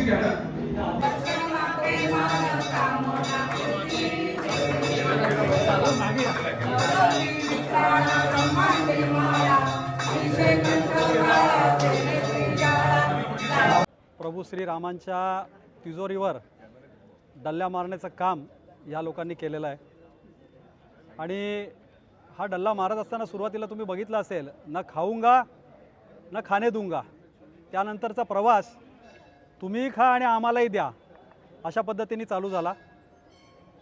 घ्या ना. प्रभू श्रीरामांच्या तिजोरीवर डल्ल्या मारण्याचं काम या लोकांनी केलेलं आहे। आणि हा डल्ला मारत असताना सुरुवातीला तुम्ही बघितलं असेल, न खाऊंगा न खाणे दूंगा, त्यानंतरचा प्रवास तुम्ही खा आणि आम्हालाही द्या अशा पद्धतीने चालू झाला।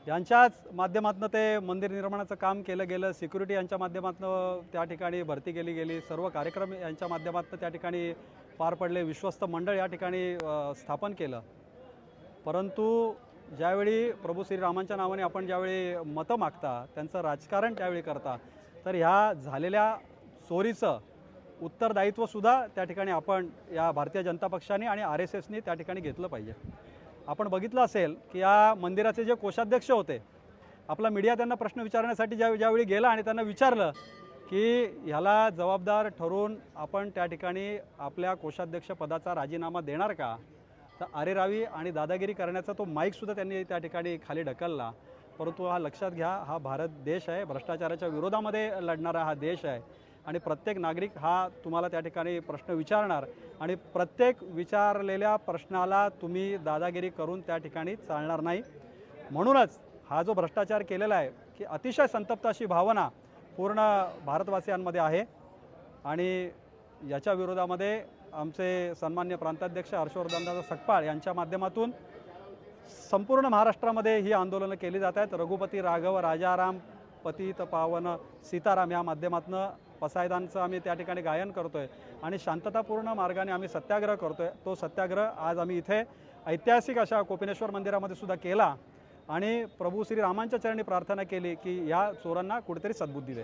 यांच्याच माध्यमातून ते मंदिर निर्माणाचं काम केलं गेलं, सिक्युरिटी यांच्या माध्यमातून त्या ठिकाणी भरती केली गेली, सर्व कार्यक्रम यांच्या माध्यमातून त्या ठिकाणी पार पडले, विश्वस्त मंडळ या ठिकाणी स्थापन केलं। परंतु ज्यावेळी प्रभू श्रीरामांच्या नावाने आपण ज्यावेळी मतं मागता, त्यांचं राजकारण त्यावेळी करता, तर ह्या झालेल्या चोरीचं उत्तरदायित्वसुद्धा त्या ठिकाणी आपण या भारतीय जनता पक्षाने आणि RSSने त्या ठिकाणी घेतलं पाहिजे। आपण बघितलं असेल की या मंदिराचे जे कोषाध्यक्ष होते, आपला मीडिया त्यांना प्रश्न विचारण्यासाठी ज्यावेळी गेला आणि त्यांना विचारलं की ह्याला जबाबदार ठरवून आपण त्या ठिकाणी आपल्या कोषाध्यक्ष पदाचा राजीनामा देणार का, तर अरेरावी आणि दादागिरी करण्याचा तो माईकसुद्धा त्यांनी त्या ठिकाणी खाली ढकलला। परंतु हा लक्षात घ्या, हा भारत देश आहे, भ्रष्टाचाराच्या विरोधामध्ये लढणारा हा देश आहे आणि प्रत्येक नागरिक हा तुम्हाला त्या ठिकाणी प्रश्न विचारणार आणि प्रत्येक विचारलेल्या प्रश्नाला तुम्ही दादागिरी करून त्या ठिकाणी चालणार नाही। म्हणूनच हा जो भ्रष्टाचार केलेला आहे की अतिशय संतप्त अशी भावना पूर्ण भारतवासियांमध्ये आहे आणि याच्या विरोधामध्ये आमचे सन्मान्य प्रांताध्यक्ष हर्षवर्धनदादा सकपाळ यांच्या माध्यमातून संपूर्ण महाराष्ट्रामध्ये ही आंदोलनं केली जात आहेत। रघुपती राघव राजाराम पतित पावन सीताराम या माध्यमातून पसायदानचं आम्ही त्या ठिकाणी गायन करतोय आणि शांततापूर्ण मार्गाने आम्ही सत्याग्रह करतोय। तो सत्याग्रह आज आम्ही इथे ऐतिहासिक अशा कोपिनेश्वर मंदिरामध्ये सुद्धा केला आणि प्रभू श्रीरामांच्या चरणी प्रार्थना केली की या चोरांना कुठेतरी सद्बुद्धी दे।